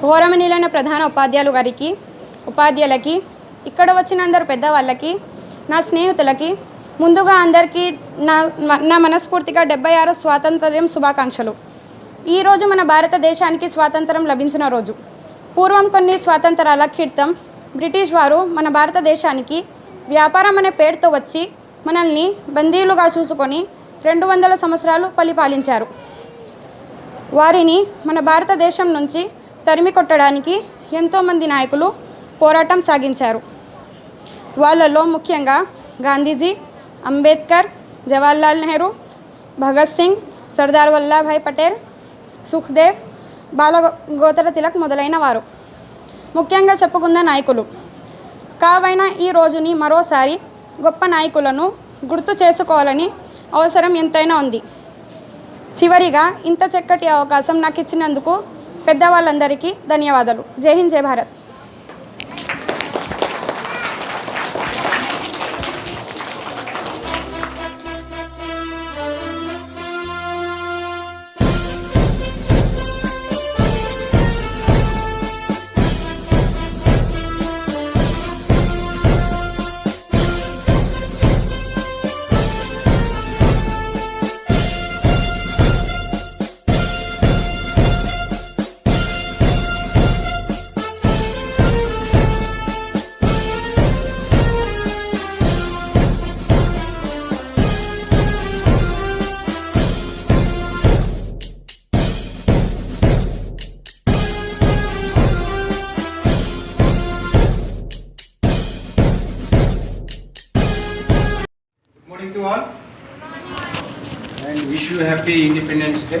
గౌరవనీయులైన ప్రధాన ఉపాధ్యాయులకి, ఇక్కడ వచ్చిన అందరు పెద్దవాళ్ళకి, నా స్నేహితులకి ముందుగా అందరికీ నా మనస్ఫూర్తిగా 76వ స్వాతంత్ర్యం శుభాకాంక్షలు. ఈరోజు మన భారతదేశానికి స్వాతంత్రం లభించిన రోజు. పూర్వం కొన్ని స్వాతంత్రాల క్రితం బ్రిటిష్ వారు మన భారతదేశానికి వ్యాపారం అనే పేరుతో వచ్చి మనల్ని బందీలుగా చూసుకొని 200 సంవత్సరాలు పరిపాలించారు. వారిని మన భారతదేశం నుంచి తరిమి కొట్టడానికి ఎంతోమంది నాయకులు పోరాటం సాగించారు. వాళ్ళలో ముఖ్యంగా గాంధీజీ, అంబేద్కర్, జవహర్లాల్ నెహ్రూ, భగత్ సింగ్, సర్దార్ వల్లభాయ్ పటేల్, సుఖ్దేవ్, బాలగోతర తిలక్ మొదలైన వారు ముఖ్యంగా చెప్పుకున్న నాయకులు. కావున ఈ రోజుని మరోసారి గొప్ప నాయకులను గుర్తు చేసుకోవాలని అవసరం ఎంతైనా ఉంది. చివరిగా ఇంత చక్కటి అవకాశం నాకు ఇచ్చినందుకు పెద్దవాళ్ళందరికీ ధన్యవాదాలు. జై హింద్, జై Bharat. Morning to all and wish you happy Independence Day.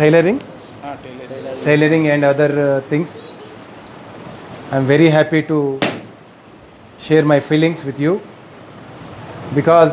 tailoring and other things. I am very happy to share my feelings with you because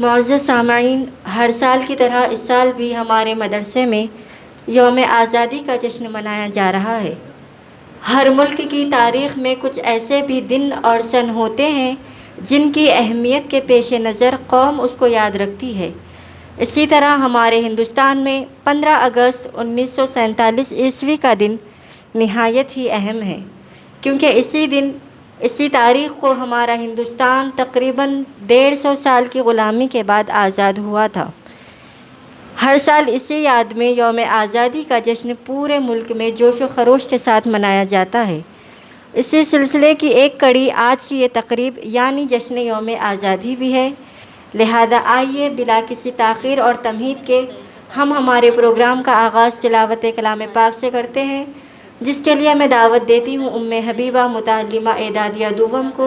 معزز سامعین، ہر سال کی طرح اس سال بھی ہمارے مدرسے میں یوم آزادی کا جشن منایا جا رہا ہے۔ ہر ملک کی تاریخ میں کچھ ایسے بھی دن اور سن ہوتے ہیں جن کی اہمیت کے پیش نظر قوم اس کو یاد رکھتی ہے۔ اسی طرح ہمارے ہندوستان میں 15 اگست 1947 عیسوی کا دن نہایت ہی اہم ہے، کیونکہ اسی تاریخ کو ہمارا ہندوستان تقریباً 150 سال کی غلامی کے بعد آزاد ہوا تھا۔ ہر سال اسی یاد میں یوم آزادی کا جشن پورے ملک میں جوش و خروش کے ساتھ منایا جاتا ہے۔ اسی سلسلے کی ایک کڑی آج کی یہ تقریب یعنی جشن یوم آزادی بھی ہے۔ لہذا آئیے بلا کسی تاخیر اور تمہید کے ہم ہمارے پروگرام کا آغاز تلاوت کلام پاک سے کرتے ہیں، جس کے لیے میں دعوت دیتی ہوں ام حبیبہ متعلمہ اعدادیہ دوم کو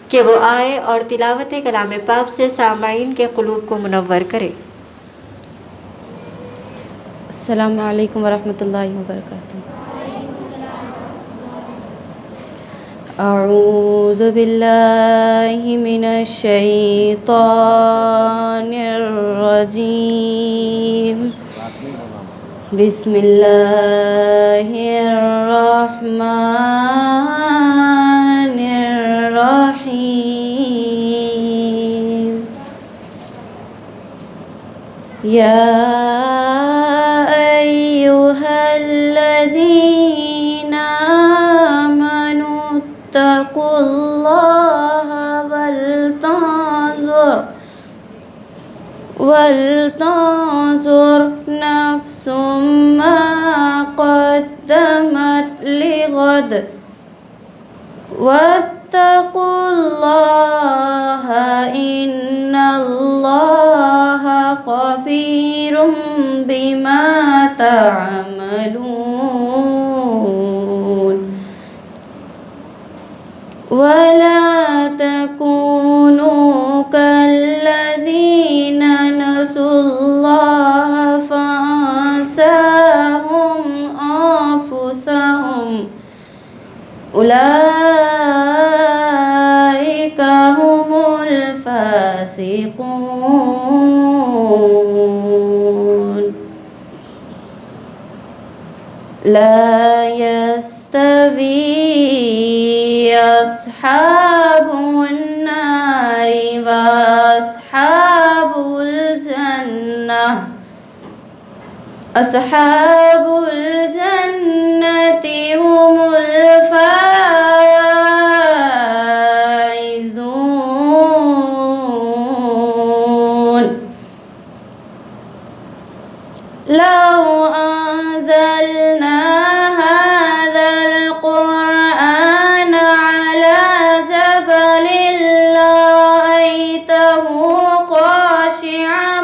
کہ وہ آئے اور تلاوت کلام پاک سے سامعین کے قلوب کو منور کرے۔ السلام علیکم ورحمۃ اللہ وبرکاتہ۔ اعوذ باللہ من الشیطان الرجیم، بسم اللہ الرحمن الرحیم۔ یا ایھا الذین آمنوا اتقوا اللہ ولتنظر نفس ما قدمت لغد واتقوا اللہ ان اللہ خبیر بما تعملون۔ ولا تكونوا كالذين نسوا الله فأنساهم أنفسهم أولئك هم الفاسقون۔ لا يستوي أصحاب النار وأصحاب الجنة أصحاب الجنة هم الفائزون۔ لو أنزلنا هذا القرآن على جبل لرأيته خاشعا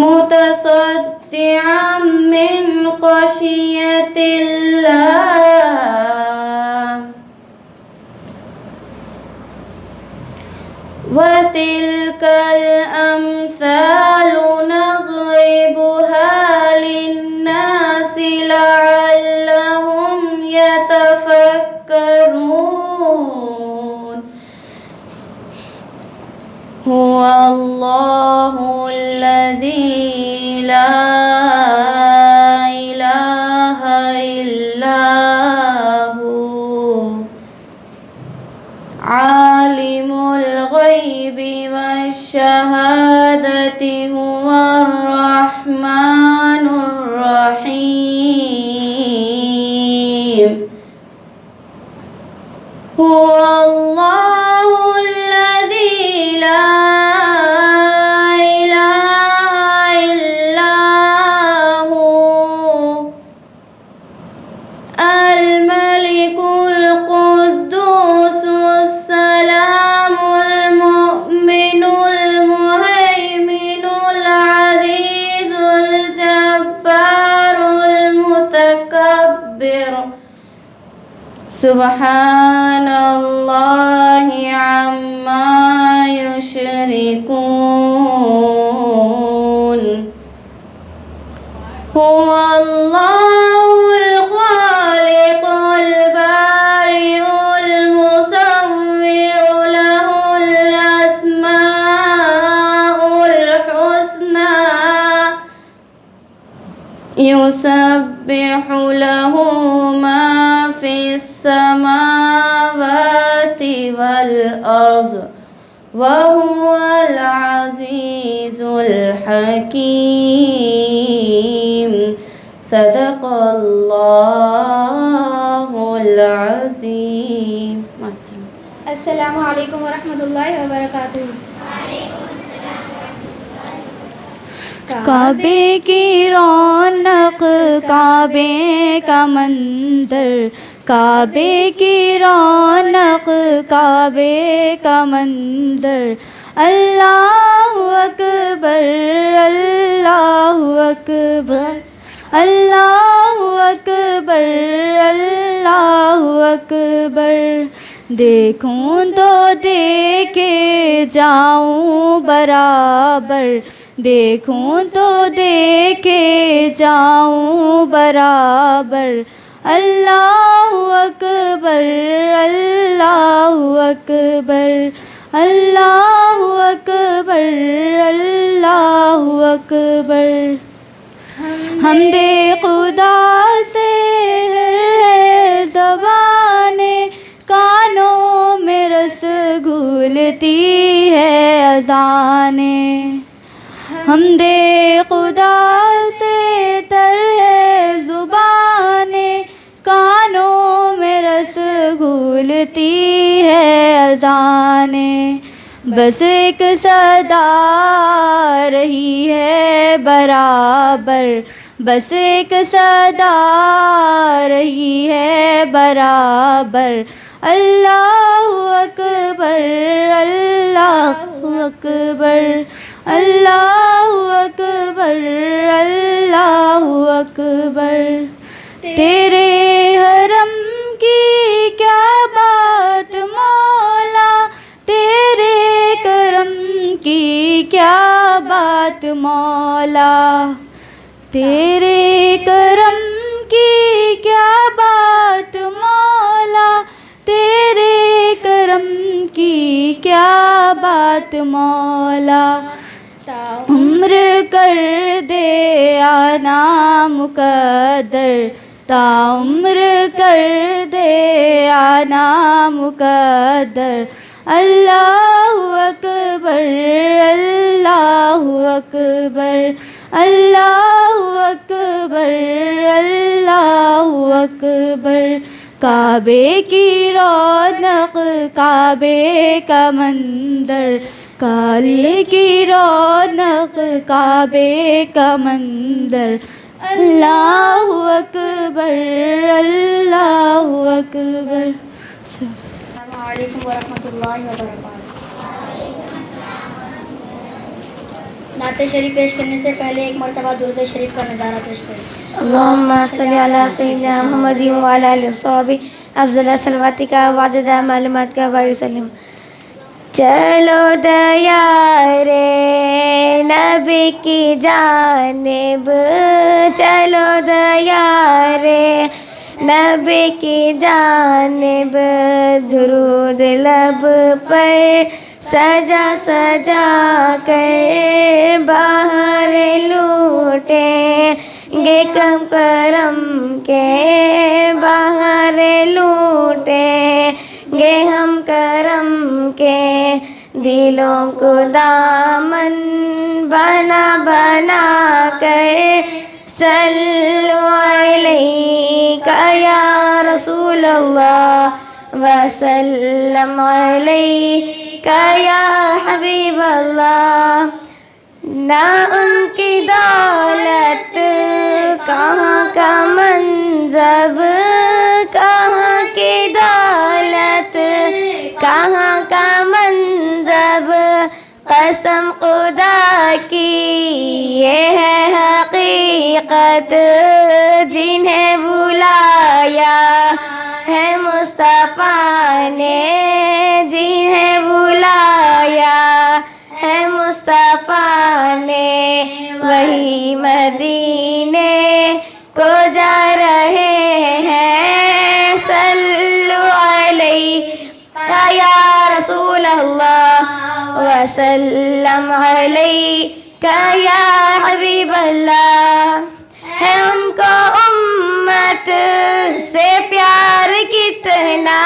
متصدعا من خشية الله۔ وتلك الأمثال نضربها للناس لعلهم يتفكرون۔ هو الله الذي لا إله إلا هو عالم الغيب والشهادة هو الرحمن الرحيم۔ هو الله الذي لا إله إلا هو الملك القدوس السلام المؤمن المهيمن العزيز الجبار المتكبر۔ سبحان الله عما يشركون۔ هو الله الخالق البارئ المصور له السماوات والأرض وهو العزيز الحكيم صدق الله العظيم. السلام علیکم ورحمۃ اللہ وبرکاتہ. کعبے کی رونق کعبے کا منظر، کعبے کی رونق کعبے کا منظر، اللہ اکبر اللہ اکبر اللہ اکبر اللہ اکبر. دیکھوں تو دیکھے جاؤں برابر، دیکھوں تو دیکھے جاؤں برابر، اللہ اکبر اللہ اکبر اللہ اکبر اللہ اکبر. حمد خدا سے ہے زبانیں، کانوں میں رس گھولتی ہے اذانیں. حمد خدا سے تر ہے زبانیں، کانوں میں رس گھولتی ہے اذانیں. بس ایک صدا رہی ہے برابر، بس ایک صدا رہی ہے برابر، اللہ اکبر اللہ اکبر اللہ اکبر اللہ اکبر. تیرے حرم کی کیا بات مولا، تیرے کرم کی کیا بات مولا، تیرے کرم کی کیا بات مولا، تیرے کرم کی کیا بات مولا. عمر کر دے آنا مقدر، تا عمر کر دے آنا مقدر، اللہ اکبر اللہ اکبر اللہ اکبر اللہ اکبر. کعبے کی رونق کعبے کا منظر، کعبے کی رونق کعبے کا منظر، اللہ اکبر اللہ اکبر. السلام علیکم ورحمۃ اللہ وبرکاتہ. نعت شریف پیش کرنے سے پہلے ایک مرتبہ درود شریف کا نظارہ پیش کریں. اللہم صلی علی سیدنا محمد وعلی آلہ وصحبہ افضل صلواتک وعدد معلوماتک وسلم. چلو دیارے نبی کی جانب، چلو دیارے نبی کی جانب، درود لب پر سجا سجا کر باہر لوٹیں گے کرم کرم کے، باہر لوٹیں گے ہم کرم کے، دلوں کو دامن بنا بنا کر صلو علیک یا رسول اللہ وسلم علیک یا حبیب اللہ. نہ ان کی دولت کہاں کا منصب، کہاں کی دولت کہاں کا منصب، قسم خدا کی یہ ہے حقیقت، جنہیں بلایا ہے مصطفیٰ نے، جنہیں بلایا ہے مصطفیٰ نے، وہی مدینے کو جا رہے ہیں. صلو علیہ یا رسول اللہ وسلم علیک یا حبیب اللہ. ہے ان کو امت سے پیار کتنا،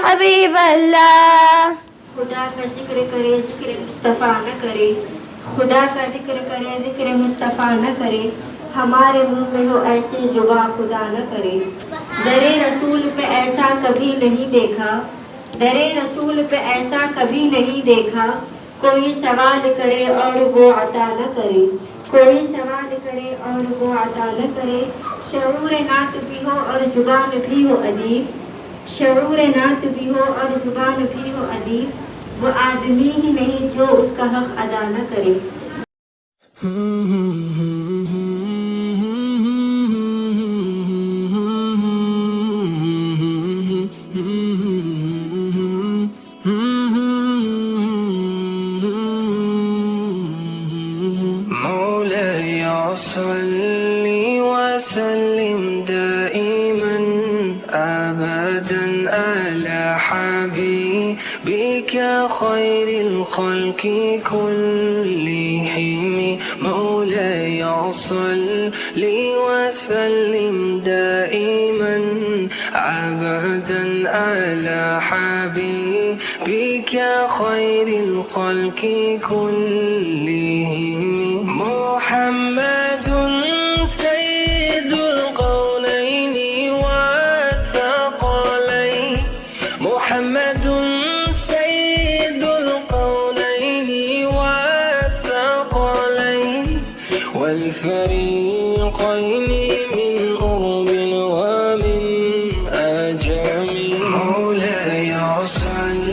حبیب اللہ. خدا کا ذکر کرے ذکر مصطفیٰ نہ کرے، خدا کا ذکر کرے ذکر مصطفیٰ نہ کرے، ہمارے منہ میں ہو ایسی زبان خدا نہ کرے. در رسول پہ ایسا کبھی نہیں دیکھا، در رسول پہ ایسا کبھی نہیں دیکھا، کوئی سوال کرے اور وہ عطا نہ کرے، کوئی سوال کرے اور وہ عطا نہ کرے. شعور نعت بھی ہو اور زبان بھی ہو ادیب، شعور نعت بھی ہو اور زبان بھی ہو ادیب، وہ آدمی ہی نہیں جو اس کا حق ادا نہ کرے. مولاي صل وسلم دائما أبدا على حبيبك خير الخلق كلهم. مولاي صل وسلم دائما أبدا على حبيبك خير الخلق كلهم. محمد سيد القولين والثقلين، محمد سيد القولين والثقلين والفريقين من أرب ومن أجم. مولاي صل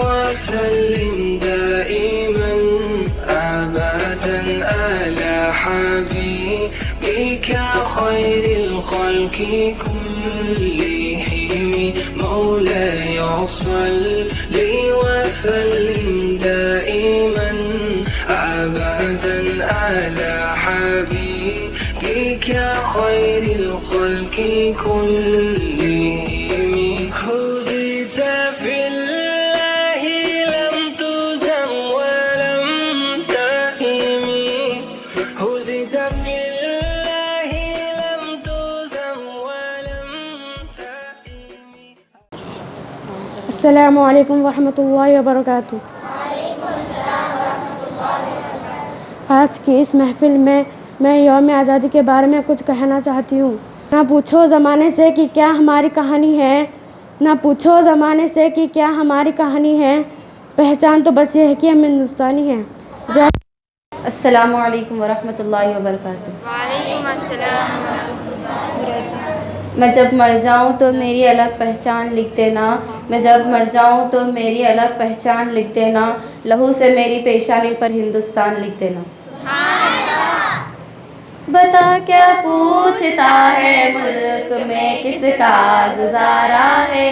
وسلم دائما أبدا على حبيبك خير الخلق كلهم. مولاي صل وسلم دائما أبدا على حبيبك خير الخلق كلهم. هديت في الله لم تزم ولم تهم، هزت في الله لم تزم ولم تهم. السلام علیکم ورحمۃ اللہ وبرکاتہ. آج کی اس محفل میں یوم آزادی کے بارے میں کچھ کہنا چاہتی ہوں. نہ پوچھو زمانے سے کہ کیا ہماری کہانی ہے، نہ پوچھو زمانے سے کہ کیا ہماری کہانی ہے، پہچان تو بس یہ ہے کہ ہم ہندوستانی ہیں. السلام علیکم ورحمۃ اللہ وبرکاتہ. وعلیکم السلام. میں جب مر جاؤں تو میری الگ پہچان لکھ دینا، میں جب مر جاؤں تو میری الگ پہچان لکھ دینا، لہو سے میری پیشانی پر ہندوستان لکھ دینا. بتا کیا پوچھتا ہے ملک میں کس کا گزارا ہے،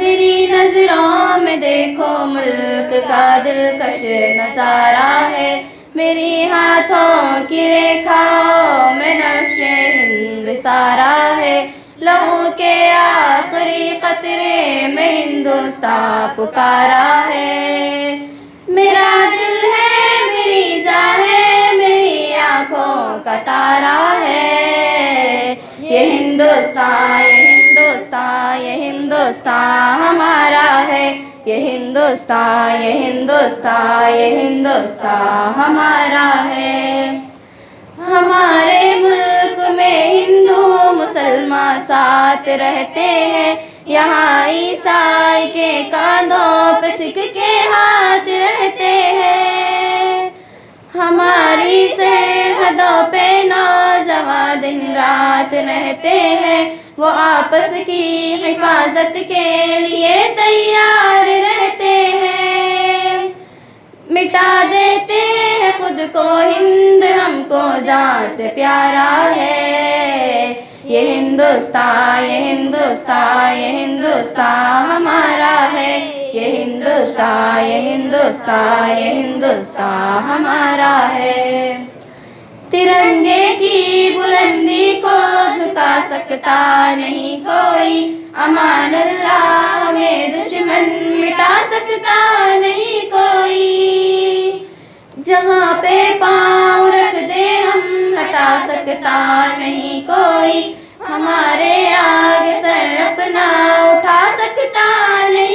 میری نظروں میں دیکھو ملک کا دلکش نظارہ ہے، میری ہاتھوں کی ریکھاؤں میں نقش ہند سارا ہے، لہو کے آخری قطرے میں ہندوستان پکارا ہے. میرا دل ہے میری جان ہے میری آنکھوں کا تارا ہے، یہ ہندوستان یہ ہندوستان یہ ہندوستان ہمارا ہے، یہ ہندوستان یہ ہندوستان یہ ہندوستان ہمارا ہے. ہمارے ملک میں ہندو مسلمان ساتھ رہتے ہیں، یہاں عیسائی کے کاندھوں پہ سکھ کے ہاتھ رہتے ہیں. ہماری سرحدوں پہ نوجوان دن رات رہتے ہیں، وہ آپس کی حفاظت کے لیے تیار رہتے ہیں. مٹا دیتے ہیں خود کو ہند ہم کو جان سے پیارا ہے، یہ ہندوستان یہ ہندوستان یہ ہندوستان ہمارا ہے، یہ ہندوستان یہ ہندوستان یہ ہندوستان ہمارا ہے. ترنگے کی بلندی کو جھکا سکتا نہیں کوئی، امان اللہ ہمیں دشمن مٹا سکتا نہیں کوئی. جہاں پہ پاؤں رکھ دے ہم ہٹا سکتا نہیں کوئی، ہمارے آگے سر اپنا اٹھا سکتا نہیں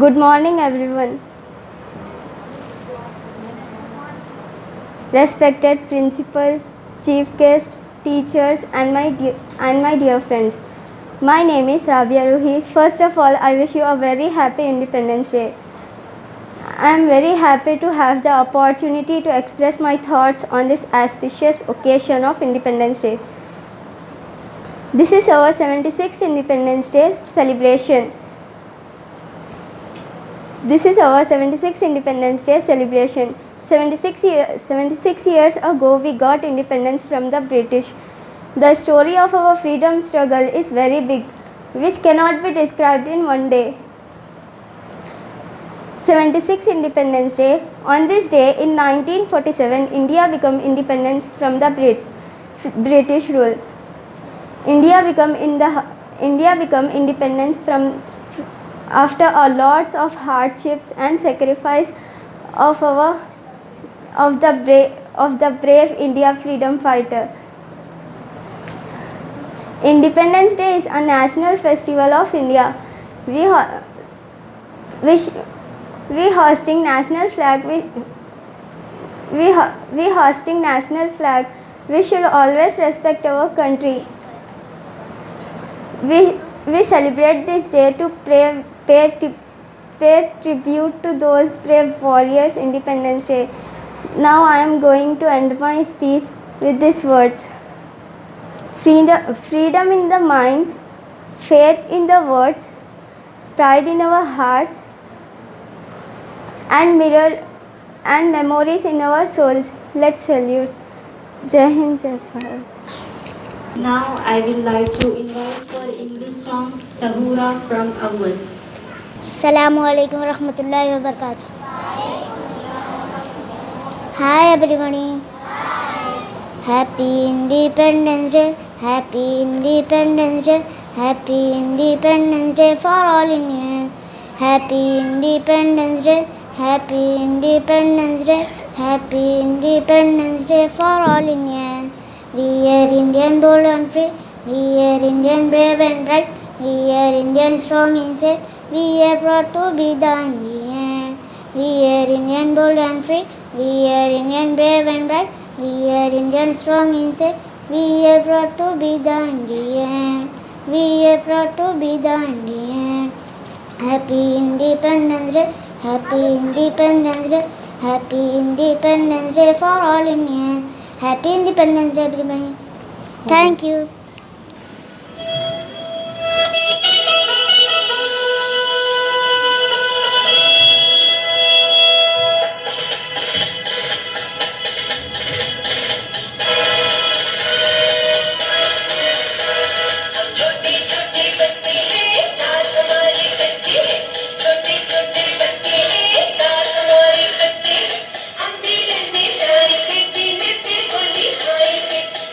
Good morning everyone. Respected principal, chief guest, teachers and my dear friends. My name is Rabia Ruhi. First of all, I wish you a very happy Independence Day. I am very happy to have the opportunity to express my thoughts on this auspicious occasion of Independence Day. This is our 76th Independence Day celebration. This is our 76th Independence Day celebration. 76 years ago, we got independence from the British. The story of our freedom struggle is very big, which cannot be described in one day. 76th Independence Day. On this day, in 1947, India became independent from the British rule. India became independent from after a lots of hardships and sacrifice of the brave India freedom fighter. Independence Day is a national festival of India. We hosting national flag. We hosting national flag. We should always respect our country. We celebrate this day to pay tribute to those brave warriors. Independence Day. Now I am going to end my speech with these words. Freedom in the mind, faith in the words, pride in our hearts, and memories in our souls. Let's salute. Jai Hind, Jai Bharat. Now I would like to invite for English song Tahura from Awal. Assalamu alaikum warahmatullahi wabarakatuh. Hi everybody. Happy Independence Day. Happy Independence Day. Happy Independence Day for all Indians. Happy Independence Day. Happy Independence Day. Happy Independence Day for all Indians. We are Indian bold and free. We are Indian brave and bright. We are Indian strong and safe. We are proud to be the Indian. We are Indian bold and free. We are Indian brave and bright. We are Indian strong and safe. We are proud to be the Indian. We are proud to be the Indian. Happy Independence Day. Happy Independence Day. Happy Independence Day for all Indians. Happy Independence Day, everybody. Thank you.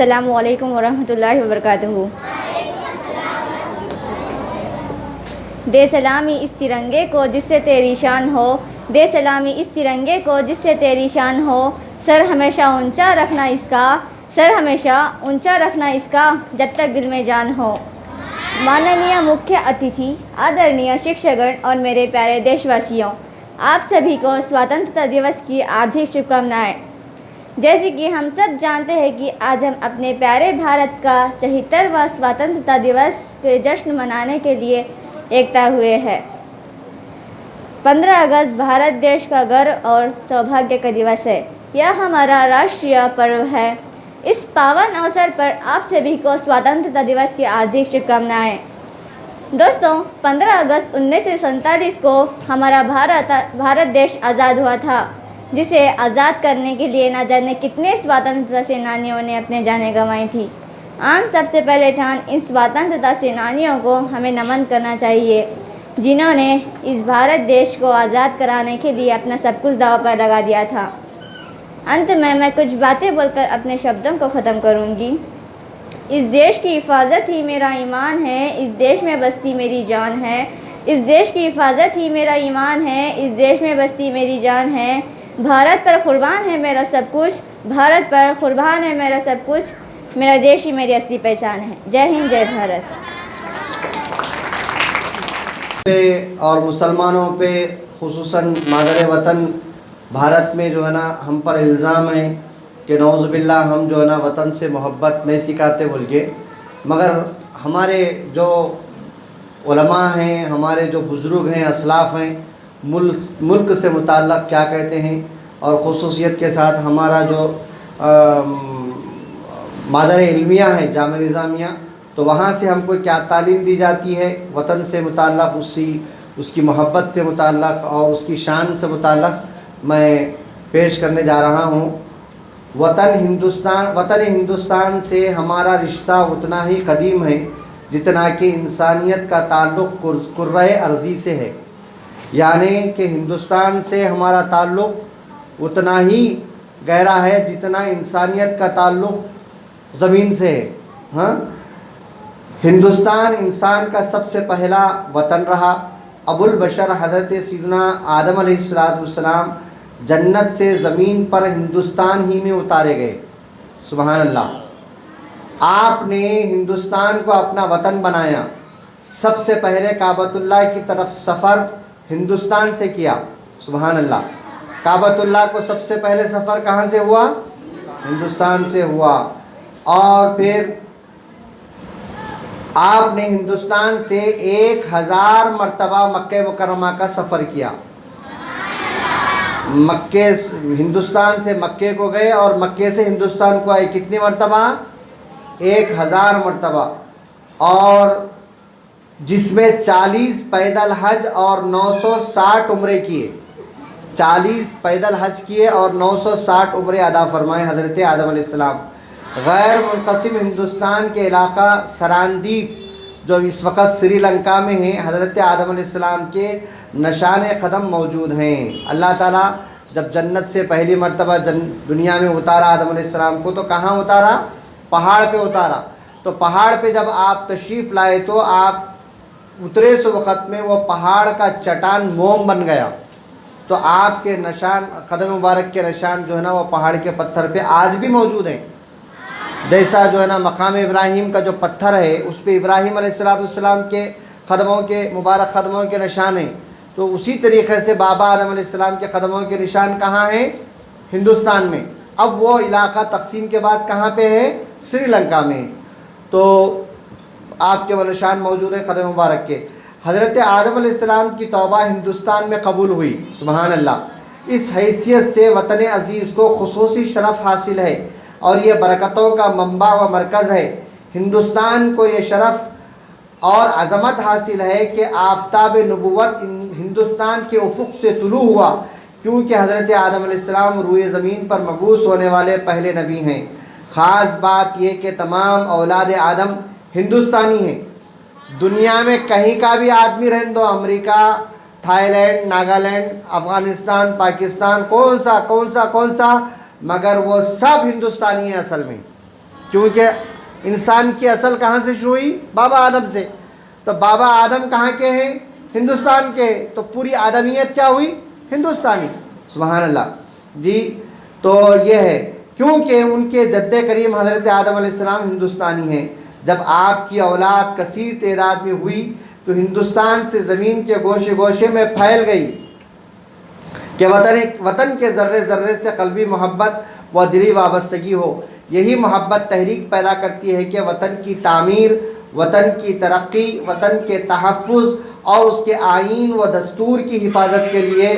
السلام علیکم ورحمۃ اللہ وبرکاتہ. دے سلامی اس ترنگے کو جس سے تیری شان ہو، دے سلامی اس ترنگے کو جس سے تیری شان ہو. سر ہمیشہ اونچا رکھنا اس کا، سر ہمیشہ اونچا رکھنا اس کا جب تک دل میں جان ہو. ماننیہ مکھیہ اتتھی، آدرنیہ شکشگن اور میرے پیارے دیش واسیوں، آپ سبھی کو سواتنترتا دیوس کی ہاردک شبھکامنائیں. جیسے کہ ہم سب جانتے ہیں کہ آج ہم اپنے پیارے بھارت کا 74واں سواتنترتا دیوس کے جشن منانے کے لیے ایکتا ہوئے ہیں. 15 اگست بھارت دیش کا گرو اور سوبھاگیہ کا دیوس ہے. یہ ہمارا راشٹریہ پرو ہے. اس پاون اوسر پر آپ سبھی کو سواتنترتا دیوس کی ہاردک شبھکامنائیں. دوستوں، 15 اگست 1947 کو ہمارا بھارت دیش آزاد ہوا تھا، جسے آزاد کرنے کے لیے نہ جانے کتنے سواتنترتا سینانیوں نے اپنے جانیں گنوائی تھی. آج سب سے پہلے ان سواتنترتا سینانیوں کو ہمیں نمن کرنا چاہیے، جنہوں نے اس بھارت دیش کو آزاد کرانے کے لیے اپنا سب کچھ داؤ پر لگا دیا تھا. انت میں کچھ باتیں بول کر اپنے شبدوں کو ختم کروں گی. اس دیش کی حفاظت ہی میرا ایمان ہے، اس دیش میں بستی میری جان ہے. اس دیش کی حفاظت ہی میرا ایمان ہے، اس دیش میں بستی میری جان ہے. بھارت پر قربان ہے میرا سب کچھ، بھارت پر قربان ہے میرا سب کچھ. میرا دیش ہی میری اصلی پہچان ہے. جے ہند، جے بھارت. اور مسلمانوں پہ خصوصاً مادر وطن بھارت میں جو ہے نا ہم پر الزام ہے کہ نعوذ باللہ ہم جو ہے نا وطن سے محبت نہیں سکھاتے بول کے. مگر ہمارے جو علماء ہیں، ہمارے جو بزرگ ہیں، اسلاف ہیں، ملک سے متعلق کیا کہتے ہیں، اور خصوصیت کے ساتھ ہمارا جو مادر علمیہ ہے جامعہ نظامیہ، تو وہاں سے ہم کو کیا تعلیم دی جاتی ہے وطن سے متعلق، اس کی محبت سے متعلق اور اس کی شان سے متعلق میں پیش کرنے جا رہا ہوں. وطن ہندوستان سے ہمارا رشتہ اتنا ہی قدیم ہے جتنا کہ انسانیت کا تعلق کرۂ ارضی سے ہے. یعنی کہ ہندوستان سے ہمارا تعلق اتنا ہی گہرا ہے جتنا انسانیت کا تعلق زمین سے ہے. ہاں، ہندوستان انسان کا سب سے پہلا وطن رہا. ابو البشر حضرت سیدنا آدم علیہ السلام جنت سے زمین پر ہندوستان ہی میں اتارے گئے. سبحان اللہ. آپ نے ہندوستان کو اپنا وطن بنایا. سب سے پہلے کعبۃ اللہ کی طرف سفر ہندوستان سے کیا. سبحان اللہ. کعبۃ اللہ کو سب سے پہلے سفر کہاں سے ہوا؟ ہندوستان سے ہوا. اور پھر آپ نے ہندوستان سے 1000 مرتبہ مکہ مکرمہ کا سفر کیا. ہندوستان سے مکے کو گئے اور مکے سے ہندوستان کو آئے. کتنی مرتبہ؟ 1000 مرتبہ. اور جس میں 40 پیدل حج اور 960 عمرے کیے. 40 پیدل حج کیے اور 960 عمرے ادا فرمائے حضرت آدم علیہ السلام. غیر منقسم ہندوستان کے علاقہ سراندیپ جو اس وقت سری لنکا میں ہیں، حضرت آدم علیہ السلام کے نشان قدم موجود ہیں. اللہ تعالیٰ جب جنت سے پہلی مرتبہ دنیا میں اتارا آدم علیہ السلام کو، تو کہاں اتارا؟ پہاڑ پہ اتارا. تو پہاڑ پہ جب آپ تشریف لائے تو آپ اترے سو وقت میں وہ پہاڑ کا چٹان موم بن گیا. تو آپ کے نشان قدم مبارک کے نشان جو ہے نا وہ پہاڑ کے پتھر پہ آج بھی موجود ہیں. جیسا جو ہے نا مقام ابراہیم کا جو پتھر ہے اس پہ ابراہیم علیہ السلام کے قدموں کے مبارک قدموں کے نشان ہیں. تو اسی طریقے سے بابا آدم علیہ السلام کے قدموں کے نشان کہاں ہیں؟ ہندوستان میں. اب وہ علاقہ تقسیم کے بعد کہاں پہ ہے؟ سری لنکا میں. تو آپ کے وہ نشان موجود ہیں قدم مبارک کے. حضرت آدم علیہ السلام کی توبہ ہندوستان میں قبول ہوئی. سبحان اللہ. اس حیثیت سے وطن عزیز کو خصوصی شرف حاصل ہے اور یہ برکتوں کا منبع و مرکز ہے. ہندوستان کو یہ شرف اور عظمت حاصل ہے کہ آفتاب نبوت ہندوستان کے افق سے طلوع ہوا، کیونکہ حضرت آدم علیہ السلام روئے زمین پر مبعوث ہونے والے پہلے نبی ہیں. خاص بات یہ کہ تمام اولاد آدم ہندوستانی ہیں. دنیا میں کہیں کا بھی آدمی رہن دو، امریکہ، تھائی لینڈ، ناگالینڈ، افغانستان، پاکستان، کون سا مگر وہ سب ہندوستانی ہیں اصل میں. کیونکہ انسان کی اصل کہاں سے شروع ہوئی؟ بابا آدم سے. تو بابا آدم کہاں کے ہیں؟ ہندوستان کے. تو پوری آدمیت کیا ہوئی؟ ہندوستانی. سبحان اللہ. جی تو یہ ہے کیونکہ ان کے جد کریم حضرت آدم علیہ السلام ہندوستانی ہیں. جب آپ کی اولاد کثیر تعداد میں ہوئی تو ہندوستان سے زمین کے گوشے گوشے میں پھیل گئی کہ وطن کے ذرے ذرے سے قلبی محبت و دلی وابستگی ہو. یہی محبت تحریک پیدا کرتی ہے کہ وطن کی تعمیر، وطن کی ترقی، وطن کے تحفظ اور اس کے آئین و دستور کی حفاظت کے لیے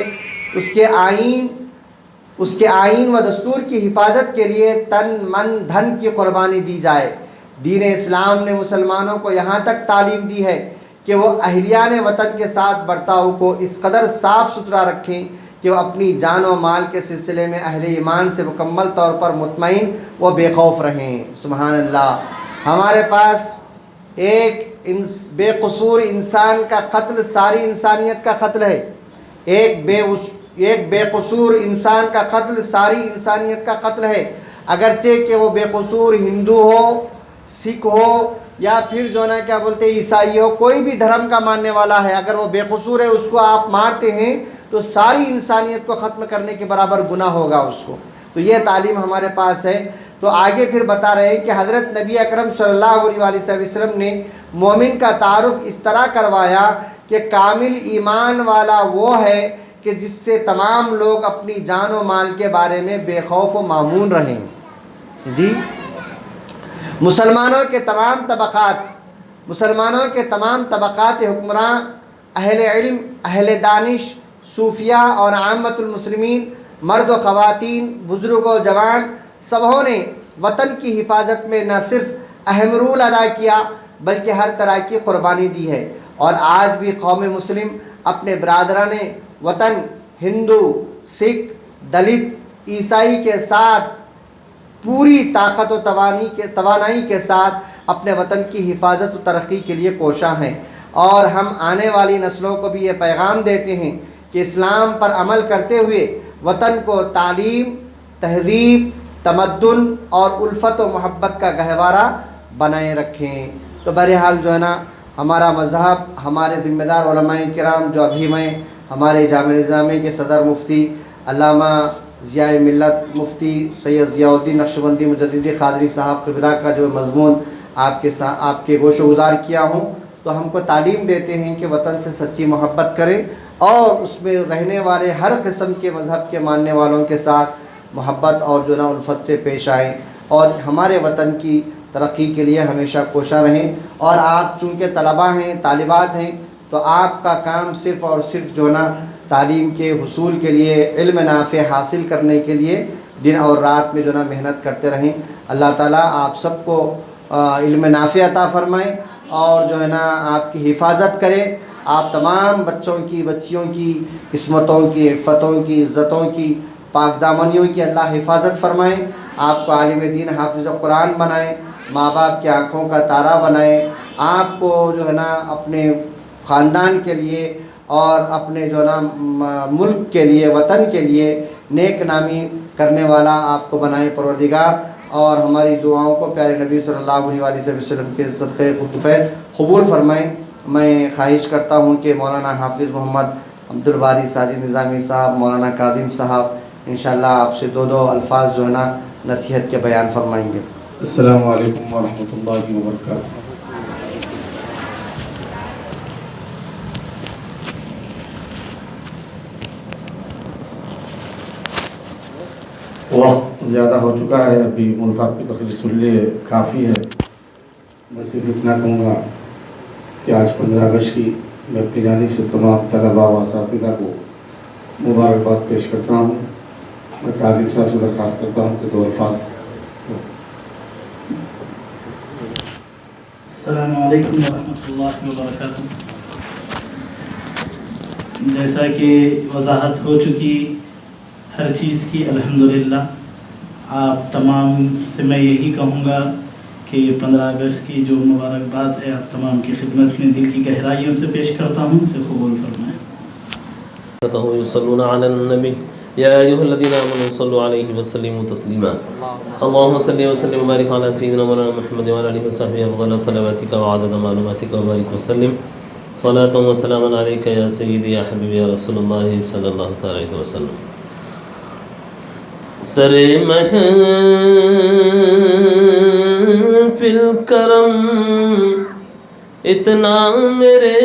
اس کے آئین و دستور کی حفاظت کے لیے تن من دھن کی قربانی دی جائے. دین اسلام نے مسلمانوں کو یہاں تک تعلیم دی ہے کہ وہ اہلیان وطن کے ساتھ برتاؤ کو اس قدر صاف ستھرا رکھیں کہ وہ اپنی جان و مال کے سلسلے میں اہل ایمان سے مکمل طور پر مطمئن و بے خوف رہیں. سبحان اللہ. ہمارے پاس ایک بے قصور انسان کا قتل ساری انسانیت کا قتل ہے. ایک بے قصور انسان کا قتل ساری انسانیت کا قتل ہے. اگرچہ کہ وہ بے قصور ہندو ہو، سکھ ہو یا پھر جو نا کیا بولتے عیسائی ہو، کوئی بھی دھرم کا ماننے والا ہے، اگر وہ بے قصور ہے اس کو آپ مارتے ہیں تو ساری انسانیت کو ختم کرنے کے برابر گناہ ہوگا اس کو. تو یہ تعلیم ہمارے پاس ہے. تو آگے پھر بتا رہے ہیں کہ حضرت نبی اکرم صلی اللہ علیہ وسلم نے مومن کا تعارف اس طرح کروایا کہ کامل ایمان والا وہ ہے کہ جس سے تمام لوگ اپنی جان و مال کے بارے میں بے خوف و مامون رہیں. جی مسلمانوں کے تمام طبقات حکمراں، اہل علم، اہل دانش، صوفیاء اور عامت المسلمین، مرد و خواتین، بزرگ و جوان، سبوں نے وطن کی حفاظت میں نہ صرف اہم رول ادا کیا بلکہ ہر طرح کی قربانی دی ہے. اور آج بھی قوم مسلم اپنے برادران وطن ہندو، سکھ، دلت، عیسائی کے ساتھ پوری طاقت و توانائی کے ساتھ اپنے وطن کی حفاظت و ترقی کے لیے کوشاں ہیں. اور ہم آنے والی نسلوں کو بھی یہ پیغام دیتے ہیں کہ اسلام پر عمل کرتے ہوئے وطن کو تعلیم، تہذیب، تمدن اور الفت و محبت کا گہوارہ بنائے رکھیں. تو بہرحال جو ہے نا ہمارا مذہب، ہمارے ذمہ دار علماء کرام جو ابھی میں ہمارے جامع نظامیہ کے صدر مفتی علامہ ضیاء ملت مفتی سید ضیاء الدین نقشبندی مجددی قادری صاحب قبلہ کا جو مضمون آپ کے گوش گزار کیا ہوں، تو ہم کو تعلیم دیتے ہیں کہ وطن سے سچی محبت کریں اور اس میں رہنے والے ہر قسم کے مذہب کے ماننے والوں کے ساتھ محبت اور جو نا الفت سے پیش آئیں اور ہمارے وطن کی ترقی کے لیے ہمیشہ کوشاں رہیں. اور آپ چونکہ طلباء ہیں، طالبات ہیں، تو آپ کا کام صرف اور صرف جو نا تعلیم کے حصول کے لیے، علم نافع حاصل کرنے کے لیے دن اور رات میں جو نا محنت کرتے رہیں. اللہ تعالیٰ آپ سب کو علم نافع عطا فرمائیں اور جو ہے نا آپ کی حفاظت کرے. آپ تمام بچوں کی، بچیوں کی عصمتوں کی، عفتوں کی، عزتوں کی، پاک دامنیوں کی اللہ حفاظت فرمائیں. آپ کو عالم دین، حافظ قرآن بنائیں، ماں باپ کی آنکھوں کا تارا بنائیں. آپ کو جو ہے نا اپنے خاندان کے لیے اور اپنے جو ہے نا ملک کے لیے، وطن کے لیے نیک نامی کرنے والا آپ کو بنائے پروردگار. اور ہماری دعاؤں کو پیارے نبی صلی اللہ علیہ وسلم کے صدقے خطفیل قبول فرمائیں. میں خواہش کرتا ہوں کہ مولانا حافظ محمد عبدالباری ساجد نظامی صاحب، مولانا کاظم صاحب انشاءاللہ آپ سے دو الفاظ جو ہے نا نصیحت کے بیان فرمائیں گے. السلام علیکم ورحمۃ اللہ وبرکاتہ. وقت زیادہ ہو چکا ہے، ابھی ملتاق کی تقریر سن لیے کافی ہے. میں صرف اتنا کہوں گا کہ آج 15 اگست کی میں اپنی جانب سے تمام طلباء و اساتذہ کو مبارکباد پیش کرتا ہوں. میں قاضی صاحب سے درخواست کرتا ہوں کہ 2 الفاظ. السلام علیکم ورحمۃ اللہ وبرکاتہ. جیسا کہ وضاحت ہو چکی ہر چیز کی، الحمدللہ آپ تمام سے میں یہی کہوں گا کہ 15 اگست کی جو مبارکباد ہے آپ تمام کی خدمت میں دل کی گہرائیوں سے پیش کرتا ہوں، اسے قبول فرمائیں. يصلون على النبي يا أيها الذين آمنوا صلوا عليه وسلموا تسليما اللهم صل وسلم وبارك على سيدنا مولانا محمد وعلى آله وصحبه أفضل صلواتك وعدد معلوماتك وبارك وسلم صلاة وسلاما عليك يا سيدي يا حبيبي يا رسول الله صلى الله عليه وسلم. سر محفل کرم اتنا میرے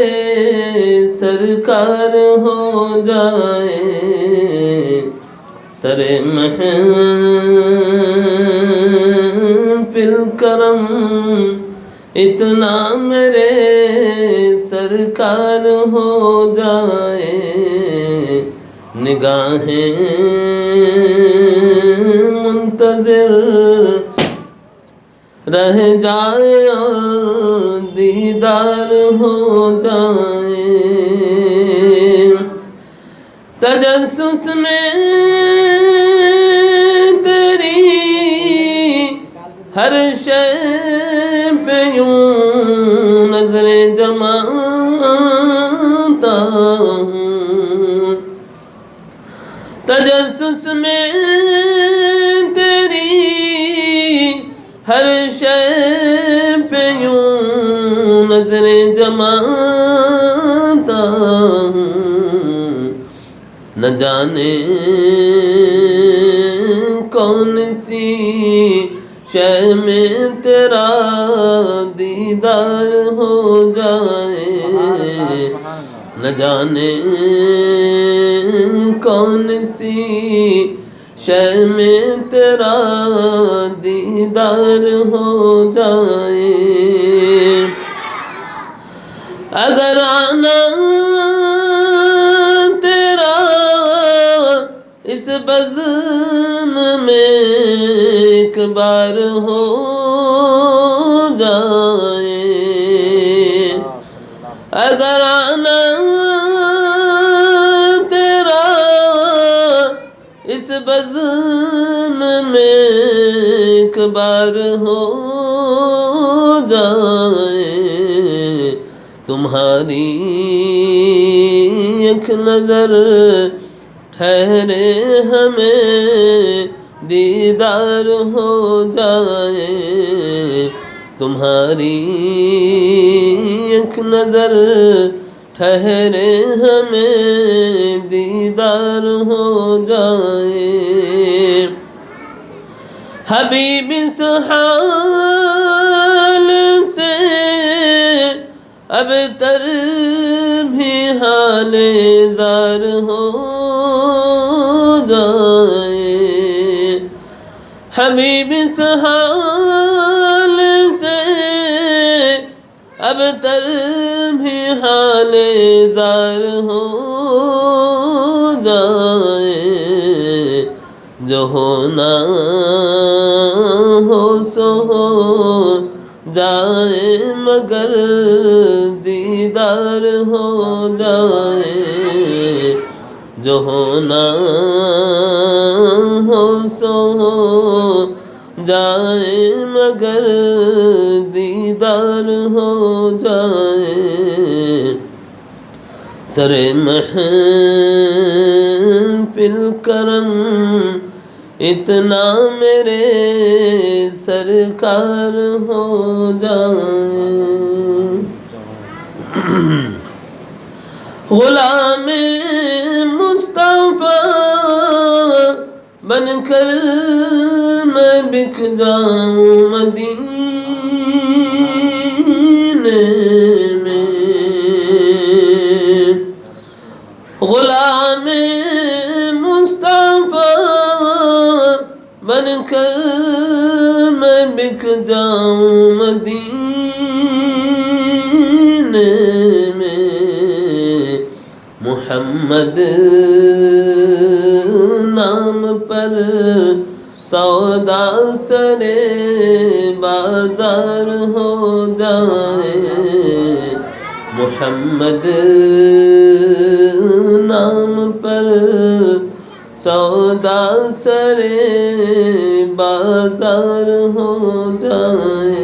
سرکار ہو جائے، سر محفل کرم اتنا میرے سرکار ہو جائے، نگاہیں منتظر رہ جائے اور دیدار ہو جائے، تجسس میں تیری ہر شے پہ یوں نظریں جماتا ہوں، تجسس میں تیری ہر شے پہ یوں نظریں جماتا ہوں، نہ جانے کون سی شے میں تیرا دیدار ہو جائے، نہ جانے کون سی شے میں تیرا دیدار ہو جائے، اگر آنا تیرا اس بزم میں ایک بار ہو جائے، اگر آنا تیرا اس بزم میں ایک بار ہو جائے، تمہاری ایک نظر ٹھہرے ہمیں دیدار ہو جائے، تمہاری ایک نظر ٹھہرے ہمیں دیدار ہو جائے، حبیب اس حال سے اب تر بھی حال زار ہو جائے، حبیب اس حال سے اب تر بھی حال زار ہو جائے، جو ہونا ہو سو ہو جائے مگر دیدار ہو جائے، جو ہونا ہو سو ہو جائے مگر دیدار ہو جائے، سر محفل کرم اتنا میرے سرکار ہو جائے، غلام مصطفیٰ بن کر میں بک جاؤں مدینے میں، غلام مصطفیٰ بن کر میں بک جاؤں مدینے میں، محمد نام پر سودا سرے بازار ہو جائے، محمد نام پر سودا سرے بازار ہو جائے،